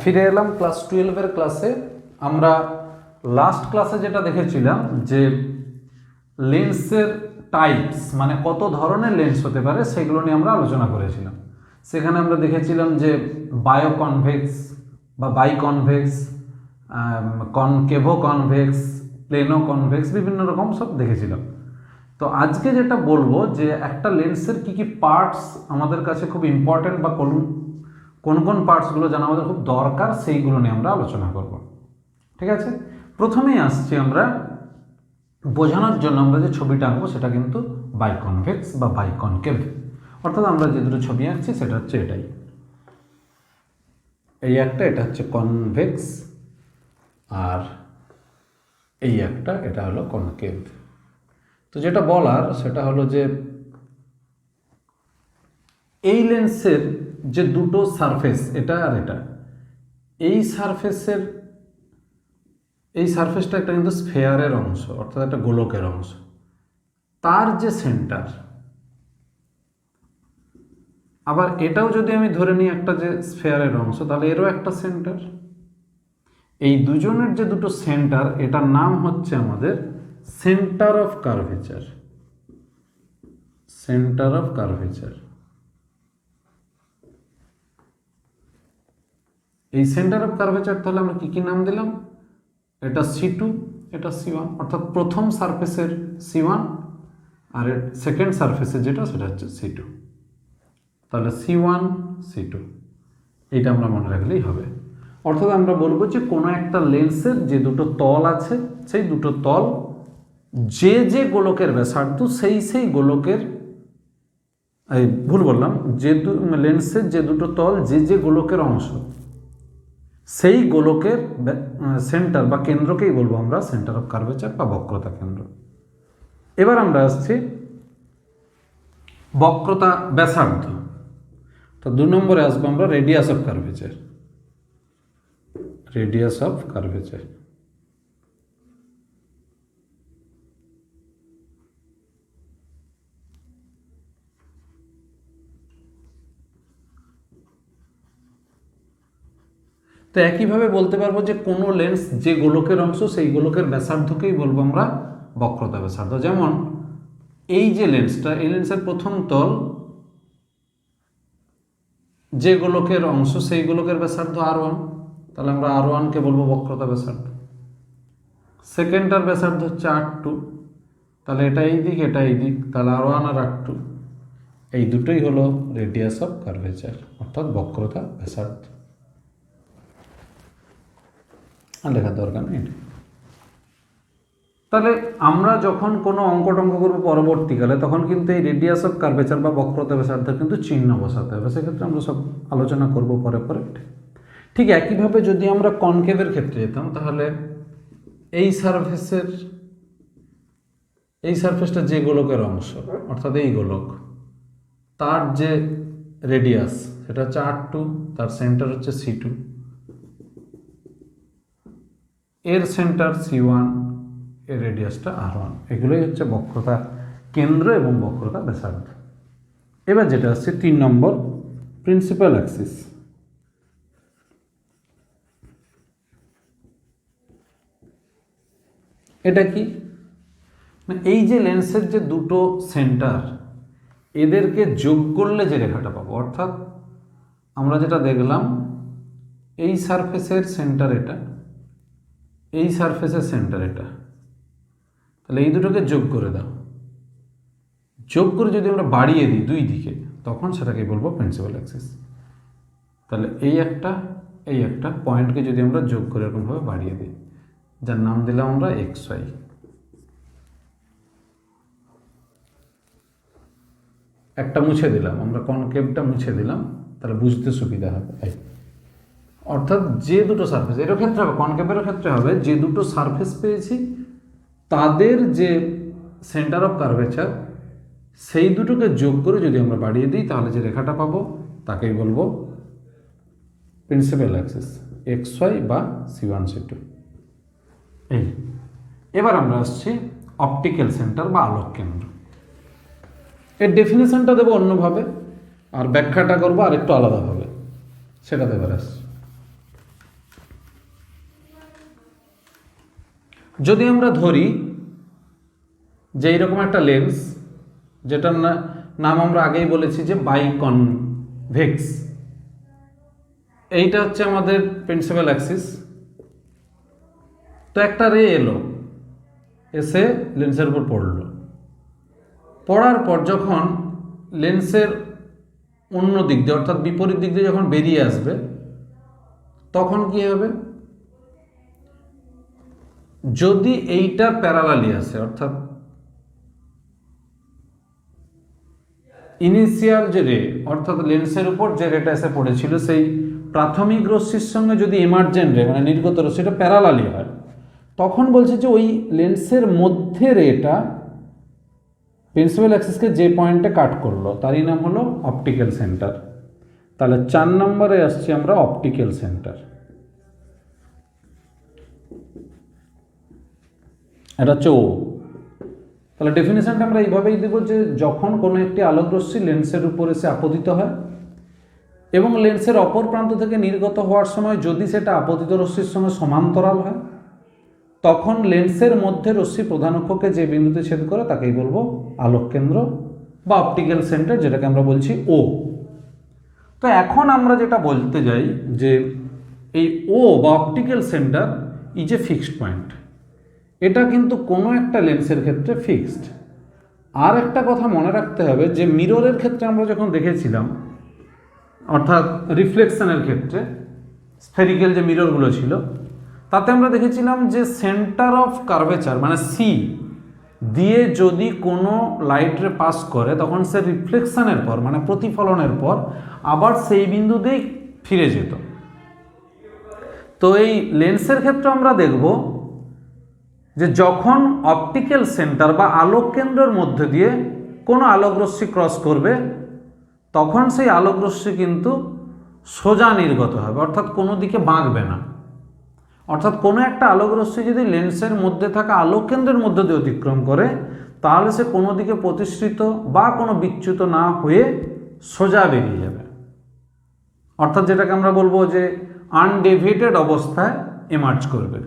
ফিরে এলাম ক্লাস 12-এর ক্লাসে। আমরা লাস্ট ক্লাসে যেটা দেখেছিলাম যে লেন্সের টাইপস মানে কত ধরনের লেন্স হতে পারে সেগুলো নিয়ে আমরা আলোচনা করেছিলাম। সেখানে আমরা দেখেছিলাম যে বায়োকনভেক্স বা বাইকনভেক্স, কনকেভো কনভেক্স, প্লেনো কনভেক্স, বিভিন্ন রকম সব দেখেছিলাম। তো আজকে যেটা বলবো যে একটা লেন্সের কী কী পার্টস আমাদের কাছে খুব ইম্পর্ট্যান্ট বা কোন কোন পার্টসগুলো জানা আমাদের খুব দরকার সেইগুলো নিয়ে আমরা আলোচনা করব। ঠিক আছে, প্রথমেই আসছি আমরা বোঝানোর জন্য আমরা যে ছবিটা আঁকবো সেটা কিন্তু বাইকনভেক্স বা বাইকনকেভ, অর্থাৎ আমরা যে দুটো ছবি আঁকছি সেটা হচ্ছে এটাই, এই একটা এটা হচ্ছে কনভেক্স আর এই একটা এটা হলো কনকেভ। তো যেটা বলার সেটা হলো যে এই লেন্সের যে দুটো সারফেস এটা আর এটা, এই সারফেসটা একটা কিন্তু স্ফেয়ারের অংশ, অর্থাৎ একটা গোলকের অংশ। তার যে সেন্টার, আবার এটাও যদি আমি ধরে নিই একটা যে স্ফেয়ারের অংশ, তাহলে এরও একটা সেন্টার। এই দুজনের যে দুটো সেন্টার, এটার নাম হচ্ছে আমাদের centre of curvature. Centre of curvature. এই সেন্টার অফ কার্ভেচার তাহলে আমরা কি কি নাম দিলাম? এটা C2, এটা C1, অর্থাৎ প্রথম সারফেসের C1 আর সেকেন্ড সারফেসের যেটা সেটা হচ্ছে C2। তাহলে C1 C2 এইটা আমরা মনে রাখলেই হবে। অর্থাৎ আমরা বলবো যে কোনো একটা লেন্সের যে দুটো তল আছে, সেই দুটো তল যে যে গোলকের ব্যাসার্ধ সেই গোলকের, ভুল বললাম, যে লেন্সের যে দুটো তল যে গোলকের অংশ, সেই গোলকের সেন্টার বা কেন্দ্রকেই বলবো আমরা সেন্টার অফ কার্ভেচার বা বক্রতা কেন্দ্র। এবার আমরা আসছি বক্রতা ব্যাসার্ধ। তো 2 নম্বরে আসবো আমরা radius of curvature. Radius of curvature. তো একইভাবে বলতে পারবো যে কোনো লেন্স যে গোলকের অংশ সেই গোলকের ব্যাসার্ধকেই বলবো আমরা বক্রতা ব্যাসার্ধ। যেমন এই যে লেন্সটা, এই লেন্সের প্রথম তল যে গোলকের অংশ সেই গোলকের ব্যাসার্ধ R1, তাহলে আমরা R1কে বলবো বক্রতা ব্যাসার্ধ। সেকেন্ডটার ব্যাসার্ধ হচ্ছে R2, তাহলে এটা এই দিক এটা এই দিক, তাহলে R1 আর R2 এই দুটোই হলো রেডিয়াস অফ কার্ভেচার, অর্থাৎ বক্রতা ব্যাসার্ধ। আর লেখার দরকার নেই। তাহলে আমরা যখন কোনো অঙ্ক করবো পরবর্তীকালে, তখন কিন্তু এই রেডিয়াস অফ কার্ভেচার বা বক্রতা ব্যাসার্ধের কিন্তু চিহ্ন বসাতে হবে। সেক্ষেত্রে আমরা সব আলোচনা করব পরে। ঠিক একইভাবে যদি আমরা কনকেভের ক্ষেত্রে যেতাম, তাহলে এই সারফেসটা যে গোলকের অংশ, অর্থাৎ এই গোলক, তার যে রেডিয়াস সেটা হচ্ছে R2, তার সেন্টার হচ্ছে C2, এর সেন্টার C1, এর রেডিয়াসটা R1। এগুলোই হচ্ছে বক্রতা কেন্দ্র এবং বক্রতা ব্যাসার্ধ। এবার যেটা হচ্ছে 3 নম্বর প্রিন্সিপাল অ্যাক্সিস। এটা কি? এই যে লেন্সের যে দুটো সেন্টার, এদেরকে যোগ করলে যে রেখাটা পাবো, অর্থাৎ আমরা যেটা দেখলাম এই সারফেসের সেন্টার এটা, এই সারফেসের সেন্টার এটা, তাহলে এই দুটোকে যোগ করে দাও। যোগ করে যদি আমরা বাড়িয়ে দিই দুই দিকে, তখন সেটাকে বলবো প্রিন্সিপাল অ্যাক্সিস। তাহলে এই একটা পয়েন্টকে যদি আমরা যোগ করে এরকমভাবে বাড়িয়ে দিই, যার নাম দিলাম আমরা XY। একটা মুছে দিলাম, আমরা কনকেভটা মুছে দিলাম, তাহলে বুঝতে সুবিধা হবে। অর্থাৎ যে দুটো সারফেস, এর ক্ষেত্রে হবে, কনকেভের ক্ষেত্রে হবে, যে দুটো সারফেস পেয়েছি তাদের যে সেন্টার অফ কার্ভেচার, সেই দুটোকে যোগ করে যদি আমরা বাড়িয়ে দিই, তাহলে যে রেখাটা পাবো তাকেই বলবো প্রিন্সিপাল অ্যাক্সিস, XY বা C1 C2। এবার আমরা আসছি অপটিক্যাল সেন্টার বা আলোক কেন্দ্র। এর ডেফিনেশনটা দেবো অন্যভাবে, আর ব্যাখ্যাটা করবো আর একটু আলাদাভাবে, সেটা দেবার আসছে। যদি আমরা ধরি যে এইরকম একটা লেন্স, যেটার নাম আমরা আগেই বলেছি যে বাইকনভেক্স, এইটা হচ্ছে আমাদের প্রিন্সিপাল অ্যাক্সিস। তো একটা রে এলো, এসে লেন্সের উপর পড়লো, পড়ার পর যখন লেন্সের অন্য দিক দিয়ে অর্থাৎ বিপরীত দিক দিয়ে যখন বেরিয়ে আসবে, তখন কি হবে? যদি এইটার প্যারালালি আসে, অর্থাৎ ইনিশিয়াল যে রে অর্থাৎ লেন্সের উপর যে রেটা এসে পড়েছিল সেই প্রাথমিক রশ্মির সঙ্গে যদি এমার্জেন্ট রে মানে নির্গত রশ্মিটা প্যারালালি হয়, তখন বলছে যে ওই লেন্সের মধ্যে রেটা প্রিন্সিপাল অ্যাক্সিসকে যে পয়েন্টে কাট করলো তারই নাম হলো অপটিক্যাল সেন্টার। তাহলে 4 নম্বরে আসছি আমরা অপটিক্যাল সেন্টার। এটা হচ্ছে ও। তাহলে ডেফিনেশনটা আমরা এইভাবেই দেব যে যখন কোনো একটি আলোকরশ্মি লেন্সের উপর এসে আপতিত হয় এবং লেন্সের অপর প্রান্ত থেকে নির্গত হওয়ার সময় যদি সেটা আপতিত রশ্মির সঙ্গে সমান্তরাল হয়, তখন লেন্সের মধ্যে রশ্মি প্রধান অক্ষকে যে বিন্দুতে ছেদ করে তাকেই বলবো আলোক কেন্দ্র বা অপটিক্যাল সেন্টার, যেটাকে আমরা বলছি ও। তো এখন আমরা যেটা বলতে যাই যে এই ও বা optical centre is a fixed point. এটা কিন্তু কোনো একটা লেন্সের ক্ষেত্রে ফিক্সড। আর একটা কথা মনে রাখতে হবে যে মিররের ক্ষেত্রে আমরা যখন দেখেছিলাম, অর্থাৎ রিফ্লেকশনের ক্ষেত্রে স্ফেরিক্যাল যে মিররগুলো ছিল, তাতে আমরা দেখেছিলাম যে সেন্টার অফ কার্ভেচার মানে সি দিয়ে যদি কোনো লাইট রে পাস করে, তখন সে রিফ্লেকশনের পর মানে প্রতিফলনের পর আবার সেই বিন্দুতেই ফিরে যেত। তো এই লেন্সের ক্ষেত্রে আমরা দেখব যে যখন অপটিক্যাল সেন্টার বা আলোক কেন্দ্রের মধ্যে দিয়ে কোনো আলোকরশ্মি ক্রস করবে, তখন সেই আলোকরশ্মি কিন্তু সোজা নির্গত হবে, অর্থাৎ কোনো দিকে বাঁকবে না। অর্থাৎ কোনো একটা আলোকরশ্মি যদি লেন্সের মধ্যে থাকা আলোক কেন্দ্রের মধ্যে দিয়ে অতিক্রম করে, তাহলে সে কোনো দিকে প্রতিসৃত বা কোনো বিচ্যুত না হয়ে সোজা বেরিয়ে যাবে, অর্থাৎ যেটাকে আমরা বলবো যে আনডেভিয়েটেড অবস্থায় এমার্জ করবে।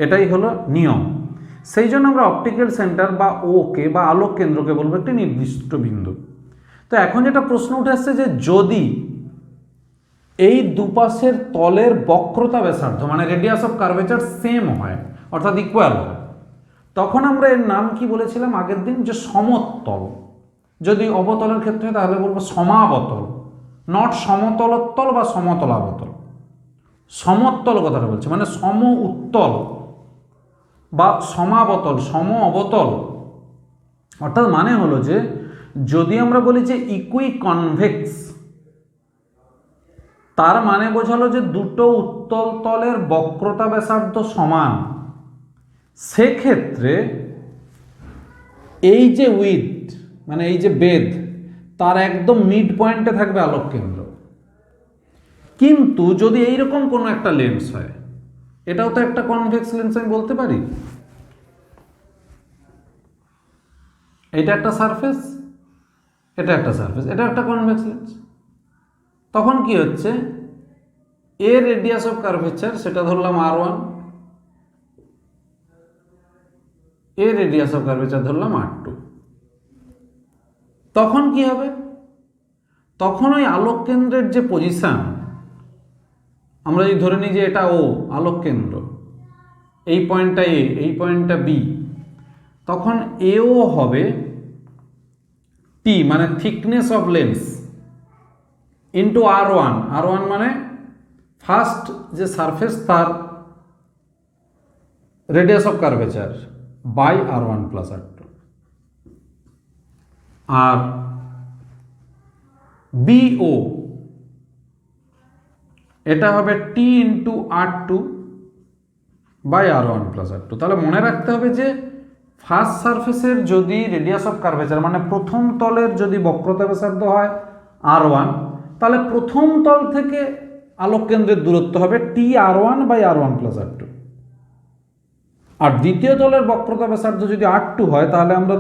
এটাই হলো নিয়ম। সেই জন্য আমরা অপটিক্যাল সেন্টার বা ওকে বা আলোক কেন্দ্রকে বলবো একটি নির্দিষ্ট বিন্দু। তো এখন যেটা প্রশ্ন উঠে আসছে যে যদি এই দুপাশের তলের বক্রতা ব্যাসার্ধ মানে রেডিয়াস অফ কার্ভেচার সেম হয়, অর্থাৎ ইকুয়াল হয়, তখন আমরা এর নাম কি বলেছিলাম আগের দিন? যে সমতল। যদি অবতলের ক্ষেত্রে তাহলে বলবো সমাবতল, নট সমতলোত্তল বা সমতলাবতল। সমতল কথাটা বলছে মানে সম উত্তল বা সমাবতল, সম অবতল। অর্থাৎ মানে হলো যে যদি আমরা বলি যে ইকুই কনভেক্স, তার মানে বোঝালো যে দুটো উত্তল তলের বক্রতা ব্যাসার্ধ সমান। সেক্ষেত্রে এই যে উইথ মানে এই যে বেধ, তার একদম মিড পয়েন্টে থাকবে আলোক কেন্দ্র। কিন্তু যদি এইরকম কোনো একটা লেন্স হয়, এটাও তো একটা কনভেক্স লেন্স আমি বলতে পারি। এটা একটা সারফেস, এটা একটা সারফেস, এটা একটা কনভেক্স লেন্স। তখন কি হচ্ছে, এর রেডিয়াস অফ কার্ভেচার সেটা ধরলাম R1, এর রেডিয়াস অফ কার্ভেচার ধরলাম R2। তখন কি হবে? তখন ওই আলোক কেন্দ্রের যে পজিশন, আমরা যদি ধরে নিই যে এটা ও আলোক কেন্দ্র, এই পয়েন্টটা এ, এই পয়েন্টটা বি, তখন এও হবে টি মানে thickness of lens into R1। R1 মানে ফার্স্ট যে সারফেস তার radius of curvature by R1 plus R2। আর বিও এটা হবে টি into R2 by R1 plus R2। তাহলে মনে রাখতে হবে যে ফার্স্ট সারফেসের যদি রেডিয়াস অফ কার্ভেচার মানে প্রথম তলের যদি বক্রতা ব্যাসার্ধ হয় R1, তাহলে প্রথম তল থেকে আলোক কেন্দ্রের দূরত্ব হবে টি R1 by R1 plus R2। আর দ্বিতীয় তলের বক্রতা ব্যাসার্ধ যদি R2 হয়, তাহলে আমরা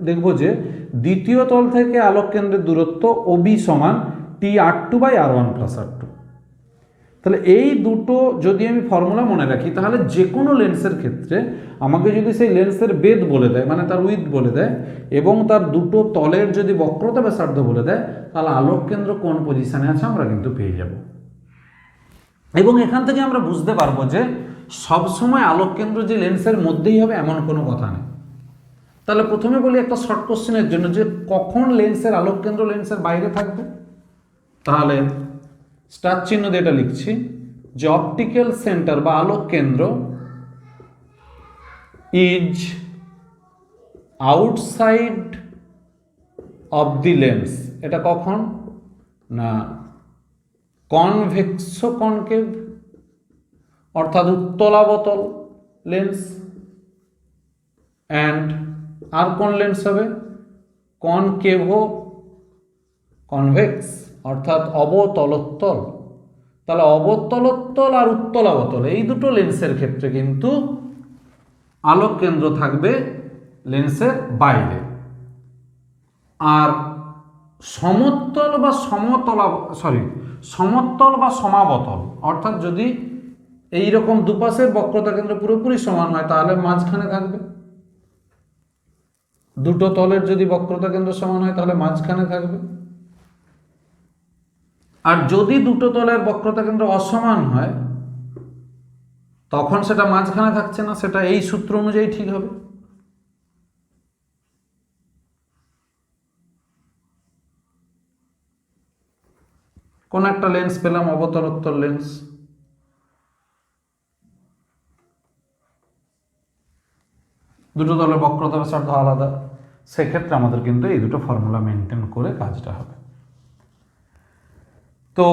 দেখব যে দ্বিতীয় তল থেকে আলোক কেন্দ্রের দূরত্ব OB সমান টি R2 by R1 plus R2। তাহলে এই দুটো যদি আমি ফর্মুলা মনে রাখি, তাহলে যে কোনো লেন্সের ক্ষেত্রে আমাকে যদি সেই লেন্সের বেধ বলে দেয়, মানে তার উইথ বলে দেয়, এবং তার দুটো তলের যদি বক্রতা ব্যাসার্ধ বলে দেয়, তাহলে আলোক কেন্দ্র কোন পজিশনে আছে আমরা কিন্তু পেয়ে যাব। এবং এখান থেকে আমরা বুঝতে পারবো যে সবসময় আলোক কেন্দ্র যে লেন্সের মধ্যেই হবে এমন কোনো কথা নেই। তাহলে প্রথমে বলি একটা শর্ট কোশ্চেনের জন্য যে কখন লেন্সের আলোক কেন্দ্র লেন্সের বাইরে থাকবে। তাহলে স্টার চিহ্ন দিয়ে এটা লিখছি যে অপটিক্যাল সেন্টার বা আলোক কেন্দ্র is outside of the lens. এটা কখন না কনভেক্সো কনকেভ, অর্থাৎ উত্তলাবতল লেন্স, অ্যান্ড আর কোন লেন্স হবে কনকেভো কনভেক্স, অর্থাৎ অবতলোত্তল। তাহলে অবতলোত্তল আর উত্তলাবতল এই দুটো লেন্সের ক্ষেত্রে কিন্তু আলোক কেন্দ্র থাকবে লেন্সের বাইরে। আর সমতল বা সমতল বা সমাবতল, অর্থাৎ যদি এই রকম দুপাশের বক্রতা কেন্দ্র পুরোপুরি সমান হয় তাহলে মাঝখানে থাকবে। দুটো তলের যদি বক্রতা কেন্দ্র সমান হয় তাহলে মাঝখানে থাকবে। আর যদি দুটো তলের বক্রতা কেন্দ্র অসমান হয় তখন সেটা মাঝখানে থাকছে না, সেটা এই সূত্র অনুযায়ী ঠিক হবে। কোন একটা লেন্স পেলাম অবতলোত্তল লেন্স, দুটো তলের বক্রতা ব্যাসার্ধ আলাদা, সেক্ষেত্রে আমাদের কিন্তু এই দুটো ফর্মুলা মেনটেন করে কাজটা হবে। তো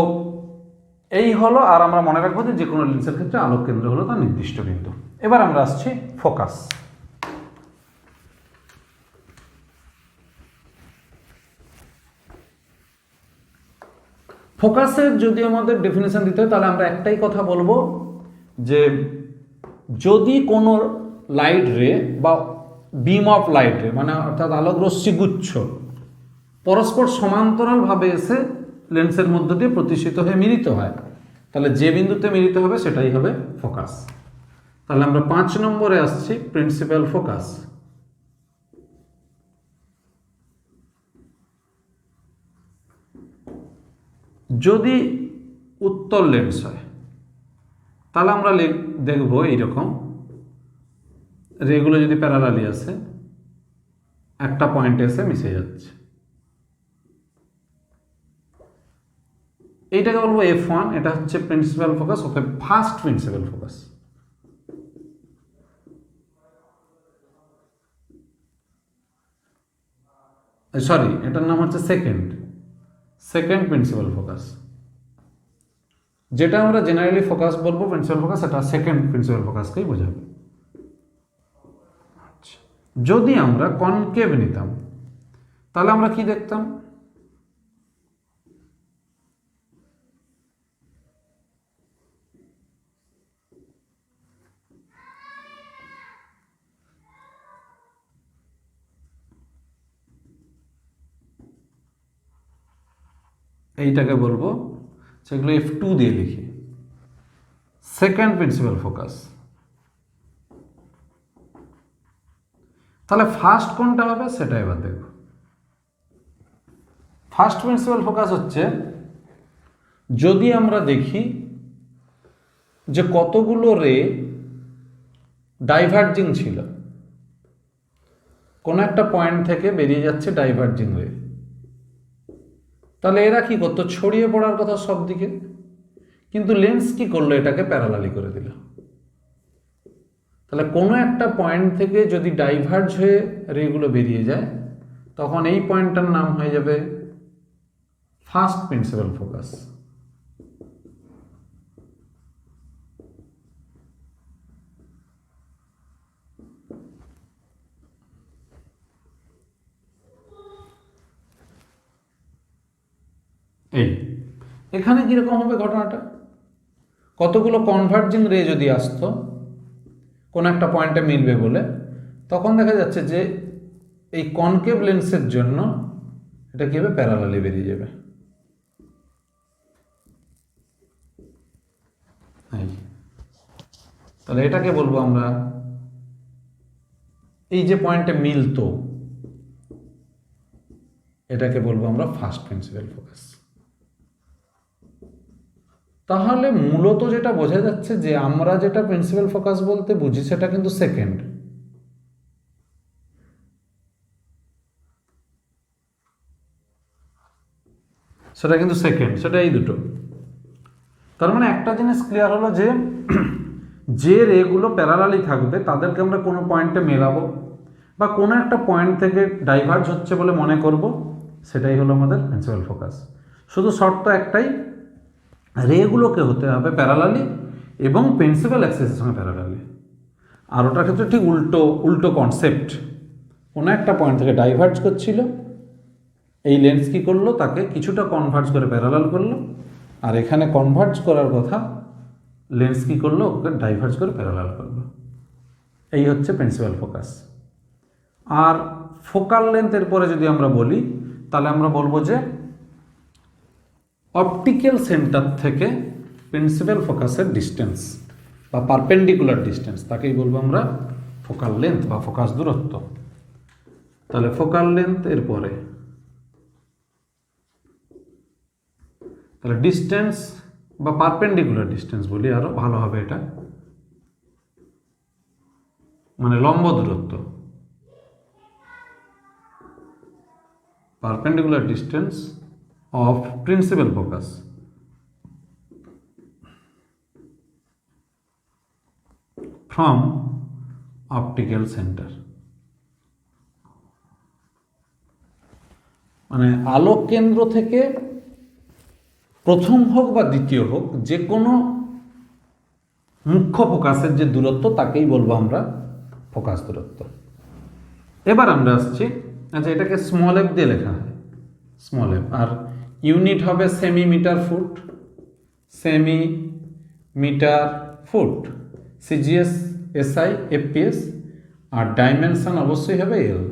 এই হলো, আর আমরা মনে রাখবো যে কোনো লেন্সের ক্ষেত্রে আলোক কেন্দ্র হলো তার নির্দিষ্ট বিন্দু। এবার আমরা আসছি ফোকাস। ফোকাসের যদি আমাদের ডেফিনেশন দিতে হয় তাহলে আমরা একটাই কথা বলবো যে যদি কোনো লাইট রে বা বিম অফ লাইট রে, মানে অর্থাৎ আলোক রশ্মি গুচ্ছ পরস্পর সমান্তরালভাবে এসে লেন্সের মধ্য দিয়ে প্রতিষ্ঠিত হয়ে মিলিত হয়, তাহলে যে বিন্দুতে মিলিত হবে সেটাই হবে ফোকাস। তাহলে আমরা 5 নম্বরে আসছি প্রিন্সিপাল ফোকাস। যদি উত্তল লেন্স হয় তাহলে আমরা দেখব এইরকম রেগুলো যদি প্যারালালি আসে একটা পয়েন্টে এসে মিশে যাচ্ছে, এইটাকে বলবো F1। এটা হচ্ছে প্রিন্সিপাল ফোকাস, অর্থাৎ ফার্স্ট প্রিন্সিপাল ফোকাস। সরি, এটার নাম হচ্ছে সেকেন্ড প্রিন্সিপাল ফোকাস। যেটা আমরা জেনারেলি ফোকাস বলবো প্রিন্সিপাল ফোকাস, এটা সেকেন্ড প্রিন্সিপাল ফোকাসকেই বোঝাবে। যদি আমরা কনকেভ নিতাম তাহলে আমরা কি দেখতাম, এইটাকে বলবো, সেগুলো F2 দিয়ে লিখি, সেকেন্ড প্রিন্সিপাল ফোকাস। তাহলে ফার্স্ট কোনটা হবে সেটা এবার দেখব। ফার্স্ট প্রিন্সিপাল ফোকাস হচ্ছে যদি আমরা দেখি যে কতগুলো রে ডাইভার্জিং ছিল, কোন একটা পয়েন্ট থেকে বেরিয়ে যাচ্ছে ডাইভার্জিং রে, তাহলে এরা কি করতো, ছড়িয়ে পড়ার কথা সব দিকে, কিন্তু লেন্স কি করলো, এটাকে প্যারালালি করে দিল। তাহলে কোনো একটা পয়েন্ট থেকে যদি ডাইভার্জ হয়ে রেগুলো বেরিয়ে যায় তখন এই পয়েন্টটার নাম হয়ে যাবে ফার্স্ট প্রিন্সিপাল ফোকাস। এই এখানে কিরকম হবে ঘটনাটা, কতগুলো কনভার্জিং রে যদি আসতো কোনো একটা পয়েন্টে মিলবে বলে, তখন দেখা যাচ্ছে যে এই কনকেভ লেন্সের জন্য এটা কি হবে, প্যারালালি বেরিয়ে যাবে। তাহলে এটাকে বলবো আমরা, এই যে পয়েন্টে মিলতো, এটাকে বলবো আমরা ফার্স্ট প্রিন্সিপাল ফোকাস। তাহলে মূলত যেটা বোঝা যাচ্ছে যে আমরা যেটা প্রিন্সিপাল ফোকাস বলতে বুঝি সেটা কিন্তু সেকেন্ড। সেটা কিন্তু সেকেন্ড, সেটা এই দুটো। তার মানে একটা জিনিস ক্লিয়ার হলো যে যে রেগুলো প্যারালালি থাকবে তাদেরকে আমরা কোনো পয়েন্টে মেলাবো বা কোনো একটা পয়েন্ট থেকে ডাইভার্জ হচ্ছে বলে মনে করব, সেটাই হলো আমাদের প্রিন্সিপাল ফোকাস। শুধু শর্ত একটাই, রেগুলোকে হতে হবে প্যারালালি এবং প্রিন্সিপাল অ্যাক্সিসের সঙ্গে প্যারালালি। আর ওটার ক্ষেত্রে ঠিক উল্টো উল্টো কনসেপ্ট, কোনো একটা পয়েন্ট থেকে ডাইভার্জ করছিল, এই লেন্স কী করলো, তাকে কিছুটা কনভার্জ করে প্যারালাল করলো, আর এখানে কনভার্জ করার কথা, লেন্স কী করলো, ওকে ডাইভার্জ করে প্যারালাল করলো। এই হচ্ছে প্রিন্সিপাল ফোকাস। আর ফোকাল লেন্থের পরে যদি আমরা বলি, তাহলে আমরা বলবো যে অপটিক্যাল সেন্টার থেকে প্রিন্সিপাল ফোকাসের ডিস্টেন্স বা পারপেন্ডিকুলার ডিস্টেন্স, তাকেই বলবো আমরা ফোকাল লেন্থ বা ফোকাস দূরত্ব। তাহলে ফোকাল লেন্থ এর পরে, তাহলে ডিস্টেন্স বা পারপেন্ডিকুলার ডিস্টেন্স বলি, আরো ভালো হবে এটা, মানে লম্ব দূরত্ব, perpendicular distance of principal focus from optical centre. মানে আলোক কেন্দ্র থেকে প্রথম হোক বা দ্বিতীয় হোক, যে কোনো মুখ্য ফোকাসের যে দূরত্ব তাকেই বলবো আমরা ফোকাস দূরত্ব। এবার আমরা আসছি, আচ্ছা এটাকে স্মল এফ দিয়ে লেখা হয়, স্মল এফ, আর ইউনিট হবে centimetre foot, centimetre foot, CGS, SI, FPS, আর ডাইমেনশন অবশ্যই হবে এল।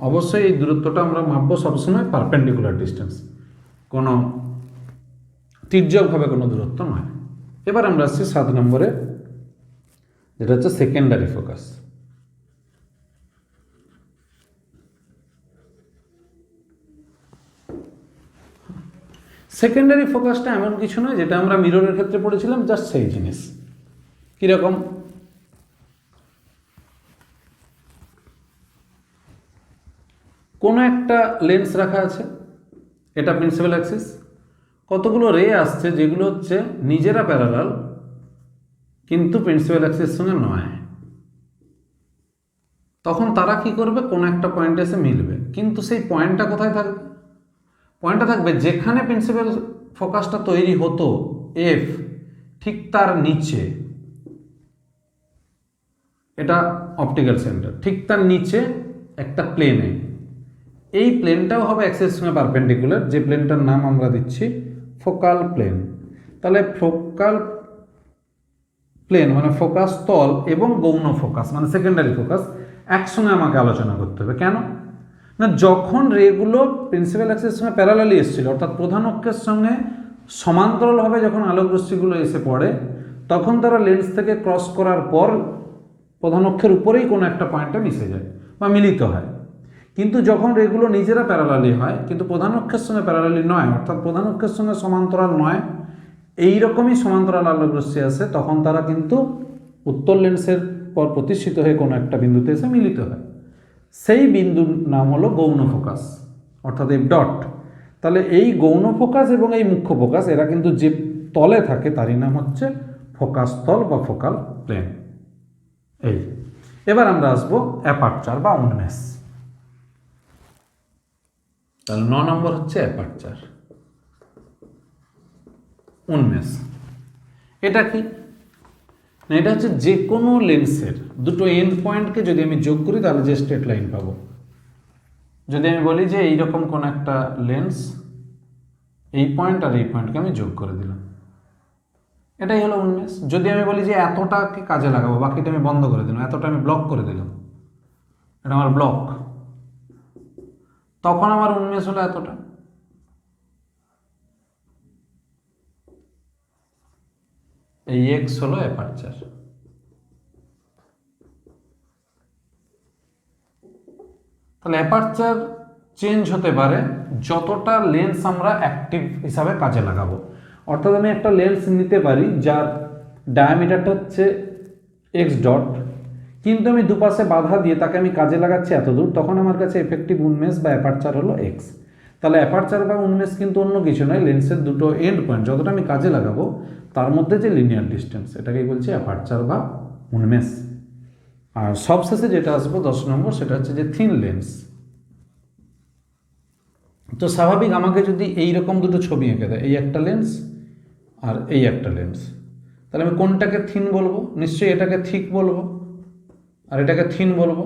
অবশ্যই এই দূরত্বটা আমরা মাপবো সবসময় পারপেন্ডিকুলার ডিস্টেন্স, কোনো তির্যকভাবে কোনো দূরত্ব নয়। এবার আমরা আসছি 7 নম্বরে, যেটা হচ্ছে সেকেন্ডারি ফোকাস। সেকেন্ডারি ফোকাসটা এমন কিছু নয়, যেটা আমরা মিররের ক্ষেত্রে পড়েছিলাম, জাস্ট সেই জিনিস। কিরকম? কোনো একটা লেন্স রাখা আছে, এটা প্রিন্সিপাল অ্যাক্সিস, কতগুলো রে আসছে যেগুলো হচ্ছে নিজেরা প্যারালাল কিন্তু প্রিন্সিপাল অ্যাক্সিসের সঙ্গে নয়। তখন তারা কি করবে, কোনো একটা পয়েন্টে এসে মিলবে, কিন্তু সেই পয়েন্টটা কোথায় থাকবে? পয়েন্টটা থাকবে যেখানে প্রিন্সিপাল ফোকাসটা তৈরি হতো, এফ, ঠিক তার নিচে, এটা অপটিক্যাল সেন্টার, ঠিক তার নিচে একটা প্লেনে, এই প্লেনটাও হবে অ্যাক্সিসের সঙ্গে পারপেন্ডিকুলার, যে প্লেনটার নাম আমরা দিচ্ছি ফোকাল প্লেন। তাহলে ফোকাল প্লেন মানে ফোকাস তল এবং গৌণ ফোকাস মানে সেকেন্ডারি ফোকাস একসঙ্গে আমাকে আলোচনা করতে হবে। কেন না, যখন রেগুলো প্রিন্সিপাল অ্যাক্সিসের সঙ্গে প্যারালালি এসেছিল, অর্থাৎ প্রধান অক্ষের সঙ্গে সমান্তরালভাবে যখন আলোক রশ্মিগুলো এসে পড়ে, তখন তারা লেন্স থেকে ক্রস করার পর প্রধান অক্ষের উপরেই কোনো একটা পয়েন্টে মিশে যায় বা মিলিত হয়। কিন্তু যখন রেগুলো নিজেরা প্যারালালি হয় কিন্তু প্রধান অক্ষের সঙ্গে প্যারালালি নয়, অর্থাৎ প্রধান অক্ষের সঙ্গে সমান্তরাল নয়, এইরকমই সমান্তরাল আলোক রশ্মি আসে, তখন তারা কিন্তু উত্তর লেন্সের পর প্রতিষ্ঠিত হয়ে কোনো একটা বিন্দুতে এসে মিলিত হয়। সেই বিন্দুর নাম হলো গৌণ ফোকাস, অর্থাৎ এফ ডট। তাহলে এই গৌণ ফোকাস এবং এই মুখ্য ফোকাস, এরা কিন্তু যে তলে থাকে তারই নাম হচ্ছে ফোকাস তল বা ফোকাল প্লেন। এই এবার আমরা আসবো অ্যাপারচার বা উন্মেষ। তাহলে 9 নম্বর হচ্ছে অ্যাপারচার, উন্মেষ। এটা কি না, এটা হচ্ছে যে কোনো লেন্সের দুটো এন্ড পয়েন্টকে যদি আমি যোগ করি তাহলে যে স্ট্রেট লাইন পাবো। যদি আমি বলি যে এইরকম কোন একটা লেন্স, এই পয়েন্ট আর এই পয়েন্টকে আমি যোগ করে দিলাম, এটাই হলো উন্মেষ। যদি আমি বলি যে এতটাকে কাজে লাগাবো, বাকিটা আমি বন্ধ করে দিলাম, এতটা আমি ব্লক করে দিলাম, এটা আমার ব্লক, তখন আমার উন্মেষ হলো এতটা। এই এক্স হলো অ্যাপারচার। তাহলে অ্যাপারচার চেঞ্জ হতে পারে যতটা লেন্স আমরা অ্যাক্টিভ হিসাবে কাজে লাগাবো। অর্থাৎ আমি একটা লেন্স নিতে পারি যার ডায়ামিটারটা হচ্ছে এক্স ডট, কিন্তু আমি দুপাশে বাধা দিয়ে তাকে আমি কাজে লাগাচ্ছি এত দূর, তখন আমার কাছে এফেক্টিভ উন্মেষ বা অ্যাপারচার হলো এক্স। তাহলে অ্যাপারচার বা উন্মেষ কিন্তু অন্য কিছু নয়, লেন্সের দুটো এন্ড পয়েন্ট যতটা আমি কাজে লাগাবো তার মধ্যে যে লিনিয়ার ডিস্টেন্স, এটাকেই বলছি অ্যাপারচার বা উন্মেষ। আর সবশেষে যেটা আসবো 10 নম্বর, সেটা হচ্ছে যে থিন লেন্স। তো স্বাভাবিক আমাকে যদি এইরকম দুটো ছবি এঁকে দেয়, এই একটা লেন্স আর এই একটা লেন্স, তাহলে আমি কোনটাকে থিন বলবো? নিশ্চয়ই এটাকে থিক বলবো আর এটাকে থিন বলবো।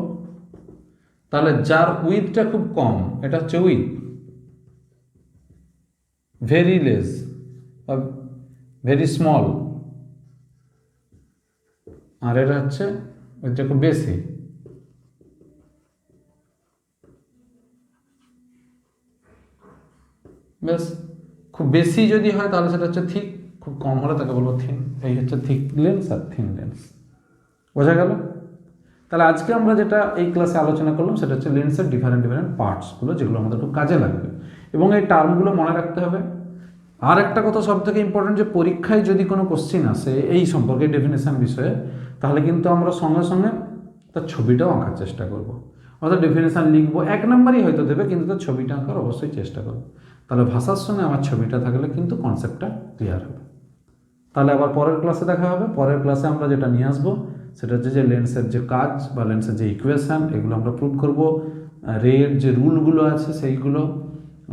তাহলে যার উইথটা খুব কম এটা হচ্ছে উইথ, ভেরি লেস বা ভেরি স্মল, আর এটা হচ্ছে উইথটা খুব বেশি। বেশ, খুব বেশি যদি হয় তাহলে সেটা হচ্ছে থিক, খুব কম হলে তাকে বলবো থিন। এই হচ্ছে থিক লেন্স আর থিন লেন্স। বোঝা গেল? তাহলে আজকে আমরা যেটা এই ক্লাসে আলোচনা করলাম সেটা হচ্ছে লেন্সের ডিফারেন্ট ডিফারেন্ট পার্টসগুলো, যেগুলো আমাদের খুব কাজে লাগবে এবং এই টার্মগুলো মনে রাখতে হবে। আর একটা কথা সব থেকে ইম্পর্টেন্ট, যে পরীক্ষায় যদি কোনো কোশ্চিন আসে এই সম্পর্কে ডেফিনেশন বিষয়ে, তাহলে কিন্তু আমরা সঙ্গে সঙ্গে তার ছবিটাও আঁকার চেষ্টা করব। অর্থাৎ ডেফিনেশন লিখবো, 1 নম্বরই হয়তো দেবে, কিন্তু তার ছবিটা আঁকার অবশ্যই চেষ্টা করবো। তাহলে ভাষার সঙ্গে আমার ছবিটা থাকলে কিন্তু কনসেপ্টটা ক্লিয়ার হবে। তাহলে আবার পরের ক্লাসে দেখা হবে। পরের ক্লাসে আমরা যেটা নিয়ে আসবো সেটা হচ্ছে যে লেন্সের যে কাজ বা লেন্সের যে ইকুয়েশান, এগুলো আমরা প্রুভ করবো, রের যে রুলগুলো আছে সেইগুলো,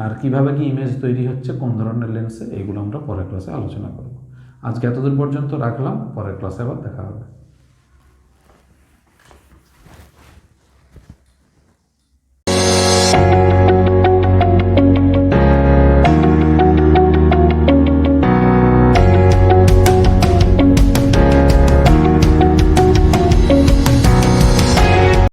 আর কিভাবে কি ইমেজ তৈরি হচ্ছে কোন ধরনের লেন্সে, এইগুলো আমরা পরের ক্লাসে আলোচনা করব। আজকে এতদূর পর্যন্ত রাখলাম, পরের ক্লাসে আবার দেখা হবে।